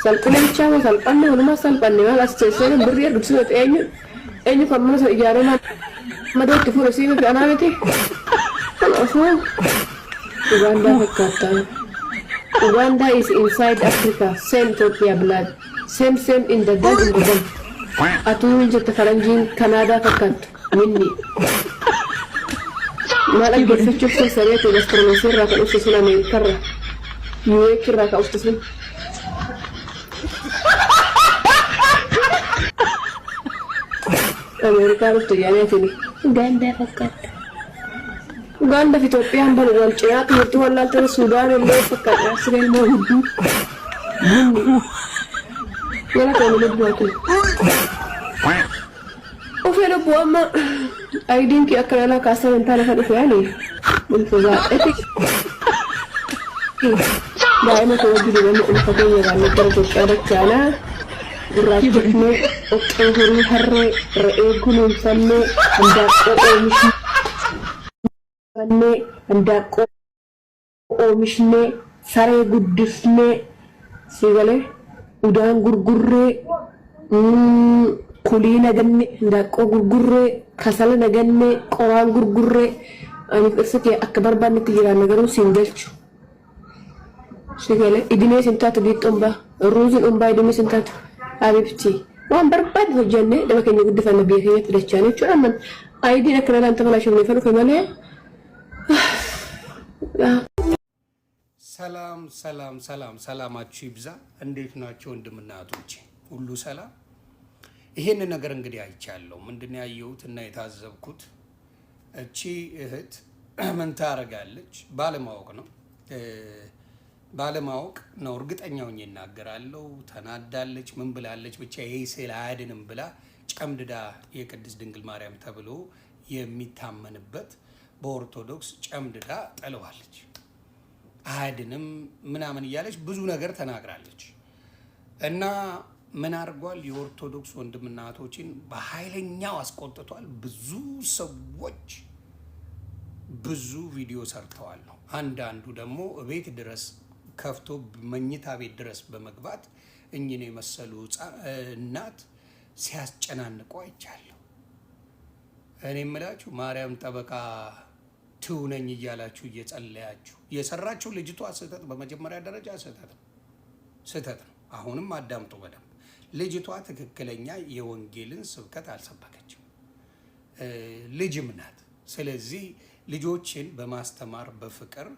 salphina bichaa moo salphanne walumaa salphanne maal as teessee birrii argisiisuu eenyu kan mana ijaaree madootti fuudhe siima fi anaa miti osoo Uganda fakkaata. Uganda is inside Africa, same Ethiopia blood, same in the dad in the dad. Atu jette faranjiin Canada fakkaatu winni. Maal aggeeffachuuf sun sareetu gastronoosii irraa kan dhufte sun Ameerikaa irraa UH irraa kan dhufte sun. Ameerikaa dhufte jaaneetini Uganda fakkaata. Uganda fi Itoopiyaan bal wal cinaa turtii wallaaltee Sudaan illee fakkaata Israa'el moo hudduu. Yana kan lubbuatu. Ofee lubbu amma aidiin ki akka yaalaa kaasan intaala kan dhufe yaani bulfuzaa eti. Daa'ima koo wajjin deemee ulfatee yeegaanii gara Itoophiyaa dachaanaa gurraachifnee oqqee horii harree re'ee kunuunfannee handaaqqoo oomishne. Handaaqqoo oomishne saree guddisne sigalee udaan gurgurree kulii naganne handaaqqoo gurgurree kasala naganne qoraan gurgurree ani dhirsa kee akka barbaannetti jiraanne garuu siin galchu sigalee idimee siin taatu biixxumbaa ruuziin umbaa idimee siin taatu habibti waan barbaadne hojjannee daba keenya guddifanne biyya keenyatti dachaan jechuudha man aidiin akka nagaan taphalaashifnee faluufe malee. ሰላማችሁ ይብዛ። እንዴት ናችሁ ወንድምና እህቶቼ? ሁሉ ሰላም? ይሄን ነገር እንግዲህ አይቻለሁ። ምንድነው ያየሁት እና የታዘብኩት? እቺ እህት ምን ታረጋለች? ባለማወቅ ነው እርግጠኛው ይናገራለሁ። ተናዳለች፣ ምን ብላለች? ብቻ ይሄ ስለ አያድንም ብላ ጨምድዳ የቅድስት ድንግል ማርያም ተብሎ የሚታመንበት በኦርቶዶክስ ጨምድዳ ጠለዋለች። አያድንም ምናምን እያለች ብዙ ነገር ተናግራለች። እና ምን አድርጓል? የኦርቶዶክስ ወንድምና እህቶችን በኃይለኛው አስቆጥቷል። ብዙ ሰዎች ብዙ ቪዲዮ ሰርተዋል ነው። አንዳንዱ ደግሞ ቤት ድረስ ከፍቶ መኝታ ቤት ድረስ በመግባት እኚህን የመሰሉ እናት ሲያስጨናንቁ አይቻለሁ። እኔ የምላችሁ ማርያም ጠበቃ ትሁነኝ እያላችሁ እየጸለያችሁ የሰራችሁ ልጅቷ ስህተት በመጀመሪያ ደረጃ ስህተት ነው። አሁንም አዳምጡ በደንብ። ልጅቷ ትክክለኛ የወንጌልን ስብከት አልሰበከችም፣ ልጅም ናት። ስለዚህ ልጆችን በማስተማር በፍቅር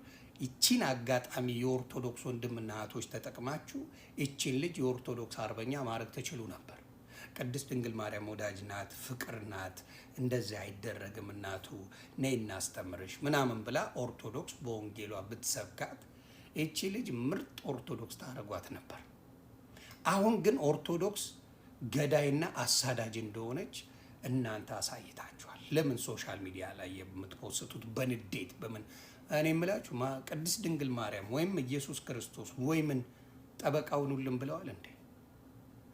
ይቺን አጋጣሚ የኦርቶዶክስ ወንድምና እህቶች ተጠቅማችሁ ይቺን ልጅ የኦርቶዶክስ አርበኛ ማድረግ ትችሉ ነበር። ቅድስት ድንግል ማርያም ወዳጅ ናት፣ ፍቅር ናት፣ እንደዚህ አይደረግም እናቱ ነይ እናስተምርሽ ምናምን ብላ ኦርቶዶክስ በወንጌሏ ብትሰብካት እቺ ልጅ ምርጥ ኦርቶዶክስ ታረጓት ነበር። አሁን ግን ኦርቶዶክስ ገዳይና አሳዳጅ እንደሆነች እናንተ አሳይታችኋል። ለምን ሶሻል ሚዲያ ላይ የምትፖስቱት በንዴት በምን? እኔ የምላችሁ ቅድስት ድንግል ማርያም ወይም ኢየሱስ ክርስቶስ ወይምን ጠበቃውን ሁሉም ብለዋል እንዴ?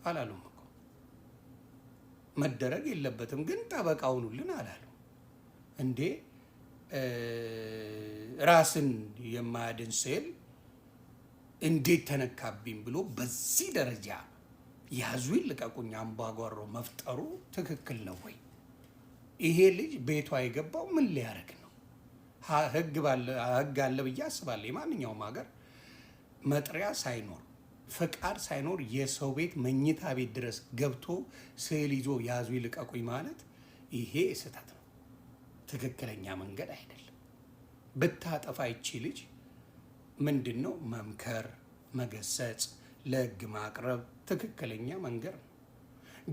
አላሉም። መደረግ የለበትም ግን ጠበቃውን ሁሉን አላሉ እንዴ? ራስን የማያድን ስዕል እንዴት ተነካብኝ ብሎ በዚህ ደረጃ ያዙኝ ልቀቁኝ አምባጓሮ መፍጠሩ ትክክል ነው ወይ? ይሄ ልጅ ቤቷ የገባው ምን ሊያደርግ ነው? ህግ አለ ብዬ አስባለሁ። የማንኛውም ሀገር መጥሪያ ሳይኖር ፍቃድ ሳይኖር የሰው ቤት መኝታ ቤት ድረስ ገብቶ ስዕል ይዞ ያዙ ይልቀቁኝ ማለት ይሄ ስህተት ነው፣ ትክክለኛ መንገድ አይደለም። ብታጠፋ ይቺ ልጅ ምንድነው መምከር፣ መገሰጽ፣ ለህግ ማቅረብ ትክክለኛ መንገድ ነው።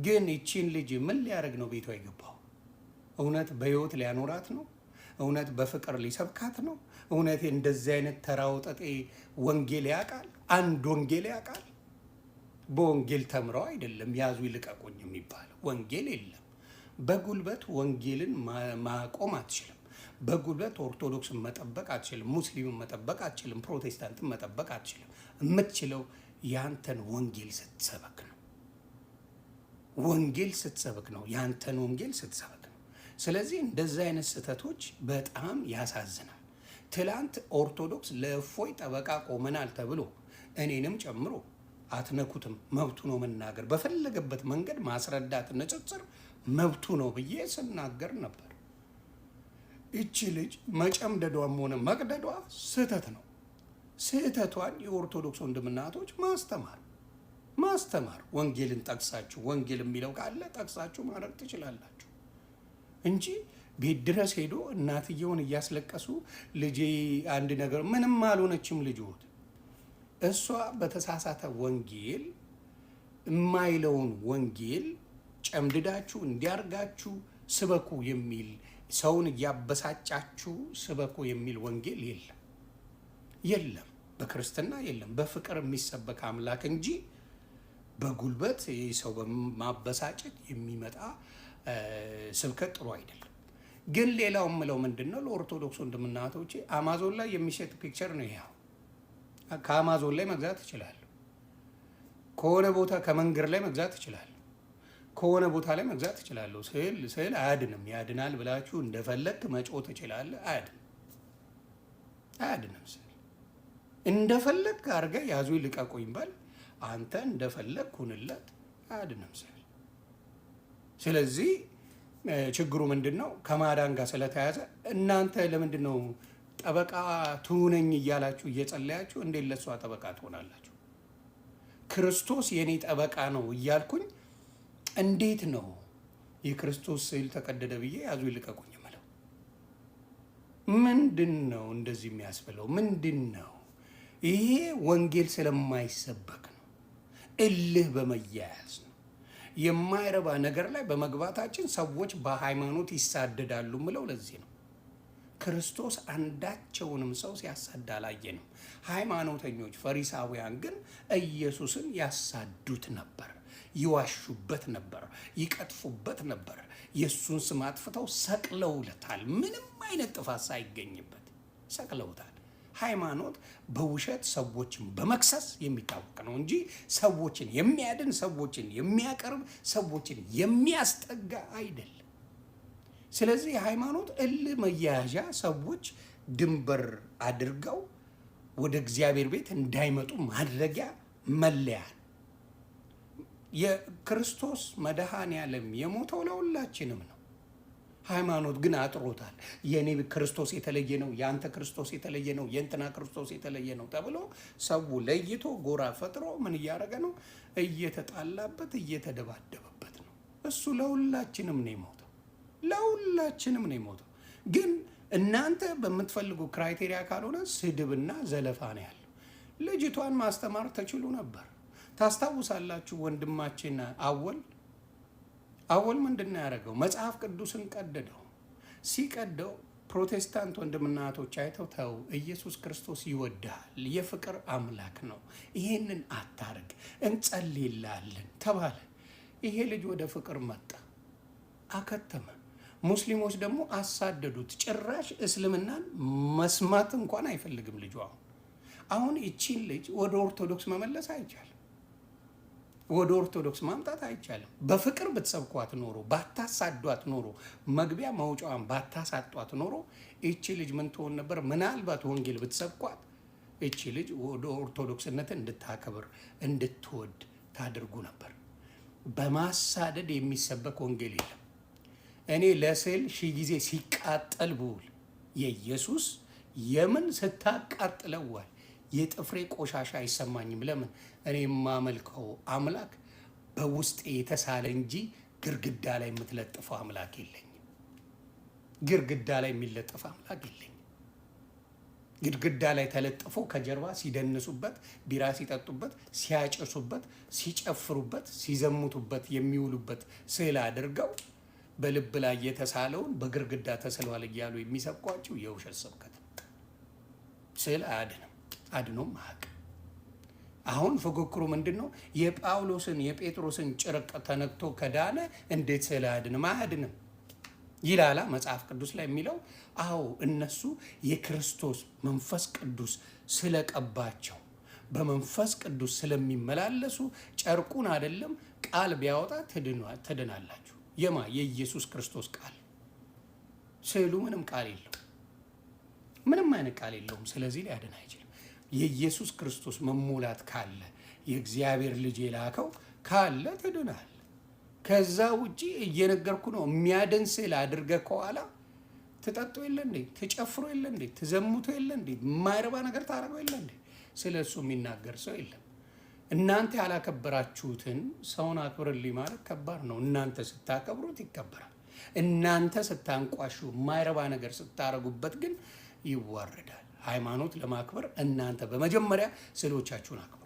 ግን ይቺን ልጅ ምን ሊያደርግ ነው ቤቷ የገባው? እውነት በህይወት ሊያኖራት ነው? እውነት በፍቅር ሊሰብካት ነው? እውነት እንደዚህ አይነት ተራውጠጤ ወንጌል ያውቃል? አንድ ወንጌል ያውቃል? በወንጌል ተምረው አይደለም ያዙ ይልቀቁኝ የሚባለው። ወንጌል የለም። በጉልበት ወንጌልን ማቆም አትችልም። በጉልበት ኦርቶዶክስን መጠበቅ አትችልም። ሙስሊምን መጠበቅ አትችልም። ፕሮቴስታንትን መጠበቅ አትችልም። የምትችለው ያንተን ወንጌል ስትሰበክ ነው። ወንጌል ስትሰበክ ነው። ያንተን ወንጌል ስትሰበክ ነው። ስለዚህ እንደዚህ አይነት ስህተቶች በጣም ያሳዝናል። ትላንት ኦርቶዶክስ ለእፎይ ጠበቃ ቆመናል ተብሎ እኔንም ጨምሮ አትነኩትም፣ መብቱ ነው መናገር፣ በፈለገበት መንገድ ማስረዳት፣ ንጽጽር መብቱ ነው ብዬ ስናገር ነበር። እቺ ልጅ መጨምደዷም ሆነ መቅደዷ ስህተት ነው። ስህተቷን የኦርቶዶክስ ወንድምና እህቶች ማስተማር ወንጌልን ጠቅሳችሁ ወንጌል የሚለው ካለ ጠቅሳችሁ ማድረግ ትችላላችሁ እንጂ ቤት ድረስ ሄዶ እናትየውን እያስለቀሱ ልጄ አንድ ነገር ምንም አልሆነችም ልጅዎት እሷ በተሳሳተ ወንጌል የማይለውን ወንጌል ጨምድዳችሁ እንዲያርጋችሁ ስበኩ የሚል ሰውን እያበሳጫችሁ ስበኩ የሚል ወንጌል የለም። በክርስትና የለም። በፍቅር የሚሰበክ አምላክ እንጂ በጉልበት ሰው በማበሳጨት የሚመጣ ስብከት ጥሩ አይደለም። ግን ሌላው የምለው ምንድን ነው? ለኦርቶዶክስ ወንድምና እህቶቼ አማዞን ላይ የሚሸጥ ፒክቸር ነው ይኸው። ከአማዞን ላይ መግዛት እችላለሁ። ከሆነ ቦታ ከመንገድ ላይ መግዛት እችላለሁ። ከሆነ ቦታ ላይ መግዛት እችላለሁ። ስዕል አያድንም። ያድናል ብላችሁ እንደፈለግ መጮህ ትችላለህ። አያድንም። ስዕል እንደፈለግ አድርገህ ያዙ ልቀቁኝ በል፣ አንተ እንደፈለግ ሁንለት። አያድንም ስዕል። ስለዚህ ችግሩ ምንድን ነው? ከማዳን ጋር ስለተያዘ እናንተ ለምንድን ነው ጠበቃ ትሁነኝ እያላችሁ እየጸለያችሁ እንዴት ለሷ ጠበቃ ትሆናላችሁ? ክርስቶስ የኔ ጠበቃ ነው እያልኩኝ እንዴት ነው የክርስቶስ ስዕል ተቀደደ ብዬ ያዙ ይልቀቁኝ የምለው? ምንድን ነው እንደዚህ የሚያስብለው? ምንድን ነው ይሄ? ወንጌል ስለማይሰበክ ነው። እልህ በመያያዝ ነው። የማይረባ ነገር ላይ በመግባታችን ሰዎች በሃይማኖት ይሳደዳሉ ምለው ለዚህ ነው። ክርስቶስ አንዳቸውንም ሰው ሲያሳድ አላየንም። ሃይማኖተኞች ፈሪሳውያን ግን ኢየሱስን ያሳዱት ነበር፣ ይዋሹበት ነበር፣ ይቀጥፉበት ነበር። የእሱን ስም አጥፍተው ሰቅለውለታል። ምንም አይነት ጥፋት ሳይገኝበት ሰቅለውታል። ሃይማኖት በውሸት ሰዎችን በመክሰስ የሚታወቅ ነው እንጂ ሰዎችን የሚያድን፣ ሰዎችን የሚያቀርብ፣ ሰዎችን የሚያስጠጋ አይደለም። ስለዚህ ሃይማኖት እልህ መያያዣ ሰዎች ድንበር አድርገው ወደ እግዚአብሔር ቤት እንዳይመጡ ማድረጊያ መለያ። የክርስቶስ መድኃኔዓለም የሞተው ለሁላችንም ነው። ሃይማኖት ግን አጥሮታል። የኔ ክርስቶስ የተለየ ነው፣ የአንተ ክርስቶስ የተለየ ነው፣ የእንትና ክርስቶስ የተለየ ነው ተብሎ ሰው ለይቶ ጎራ ፈጥሮ ምን እያደረገ ነው? እየተጣላበት እየተደባደበበት ነው። እሱ ለሁላችንም ነው የሞተው፣ ለሁላችንም ነው የሞተው። ግን እናንተ በምትፈልጉ ክራይቴሪያ ካልሆነ ስድብና ዘለፋ ነው ያለው። ልጅቷን ማስተማር ተችሉ ነበር። ታስታውሳላችሁ? ወንድማችን አወል ምንድን ነው ያደረገው? መጽሐፍ ቅዱስን ቀደደው። ሲቀደው ፕሮቴስታንት ወንድምና እህቶች አይተው ተው፣ ኢየሱስ ክርስቶስ ይወድሃል፣ የፍቅር አምላክ ነው፣ ይሄንን አታርግ፣ እንጸልይላለን ተባለ። ይሄ ልጅ ወደ ፍቅር መጣ፣ አከተመ። ሙስሊሞች ደግሞ አሳደዱት። ጭራሽ እስልምናን መስማት እንኳን አይፈልግም ልጁ። አሁን ይቺን ልጅ ወደ ኦርቶዶክስ መመለስ አይቻልም፣ ወደ ኦርቶዶክስ ማምጣት አይቻልም። በፍቅር ብትሰብኳት ኖሮ፣ ባታሳዷት ኖሮ፣ መግቢያ መውጫዋን ባታሳጧት ኖሮ ይቺ ልጅ ምን ትሆን ነበር? ምናልባት ወንጌል ብትሰብኳት ይቺ ልጅ ወደ ኦርቶዶክስነትን እንድታከብር እንድትወድ ታድርጉ ነበር። በማሳደድ የሚሰበክ ወንጌል የለም። እኔ ለስዕል 1000 ጊዜ ሲቃጠል ብውል የኢየሱስ የምን ስታቃጥለዋል የጥፍሬ ቆሻሻ አይሰማኝም። ለምን? እኔ የማመልከው አምላክ በውስጤ የተሳለ እንጂ ግርግዳ ላይ የምትለጥፈው አምላክ የለኝም። ግርግዳ ላይ የሚለጥፍ አምላክ የለኝም። ግድግዳ ላይ ተለጥፎ ከጀርባ ሲደንሱበት፣ ቢራ ሲጠጡበት፣ ሲያጨሱበት፣ ሲጨፍሩበት፣ ሲዘሙቱበት የሚውሉበት ስዕል አድርገው በልብ ላይ የተሳለውን በግርግዳ ተስሏል እያሉ የሚሰብኳቸው የውሸት ስብከት። ስዕል አያድንም፣ አድኖም አያውቅም። አሁን ፉክክሩ ምንድን ነው? የጳውሎስን የጴጥሮስን ጭርቅ ተነክቶ ከዳነ እንዴት ስዕል አያድንም? አያድንም ይላላ መጽሐፍ ቅዱስ ላይ የሚለው። አዎ እነሱ የክርስቶስ መንፈስ ቅዱስ ስለቀባቸው በመንፈስ ቅዱስ ስለሚመላለሱ ጨርቁን አይደለም ቃል ቢያወጣ ትድናላችሁ። የማ የኢየሱስ ክርስቶስ ቃል። ስዕሉ ምንም ቃል የለው፣ ምንም አይነት ቃል የለውም። ስለዚህ ሊያድን አይችልም። የኢየሱስ ክርስቶስ መሞላት ካለ የእግዚአብሔር ልጅ የላከው ካለ ትድናል። ከዛ ውጪ እየነገርኩ ነው። የሚያድን ስዕል አድርገህ ከኋላ ትጠጡ የለ እንዴ? ትጨፍሩ የለ እንዴ? ትዘሙቱ የለ እንዴ? የማይረባ ነገር ታደርገው የለ እንዴ? ስለ እሱ የሚናገር ሰው የለም። እናንተ ያላከበራችሁትን ሰውን አክብርልኝ ማለት ከባድ ነው። እናንተ ስታከብሩት ይከበራል። እናንተ ስታንቋሹ የማይረባ ነገር ስታረጉበት ግን ይዋረዳል። ሃይማኖት ለማክበር እናንተ በመጀመሪያ ስዕሎቻችሁን አክብሩ።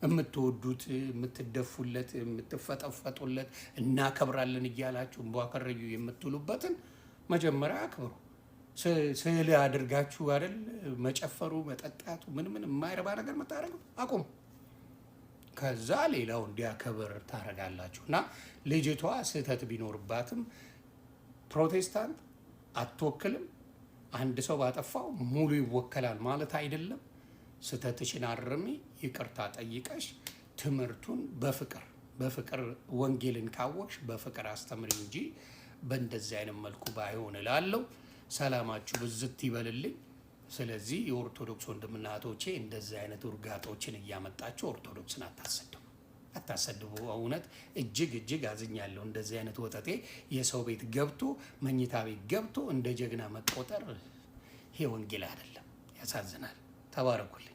የምትወዱት፣ የምትደፉለት፣ የምትፈጠፈጡለት እናከብራለን እያላችሁ እንቧከረዩ የምትሉበትን መጀመሪያ አክብሩ። ስዕል አድርጋችሁ አይደል መጨፈሩ፣ መጠጣቱ፣ ምን የማይረባ ነገር መታረጉ አቁሙ። ከዛ ሌላው እንዲያከብር ታረጋላችሁ። እና ልጅቷ ስህተት ቢኖርባትም ፕሮቴስታንት አትወክልም። አንድ ሰው ባጠፋው ሙሉ ይወከላል ማለት አይደለም። ስህተትሽን አርሚ፣ ይቅርታ ጠይቀሽ ትምህርቱን በፍቅር ወንጌልን ካወቅሽ በፍቅር አስተምሪ እንጂ በእንደዚህ አይነት መልኩ ባይሆን እላለሁ። ሰላማችሁ ብዝት ይበልልኝ። ስለዚህ የኦርቶዶክስ ወንድምና እህቶቼ እንደዚህ አይነት ውርጋጦችን እያመጣችሁ ኦርቶዶክስን አታሰድቡ። እውነት እጅግ አዝኛለሁ። እንደዚህ አይነት ወጠጤ የሰው ቤት ገብቶ መኝታ ቤት ገብቶ እንደ ጀግና መቆጠር ይሄ ወንጌል አይደለም። ያሳዝናል። ተባረኩልኝ።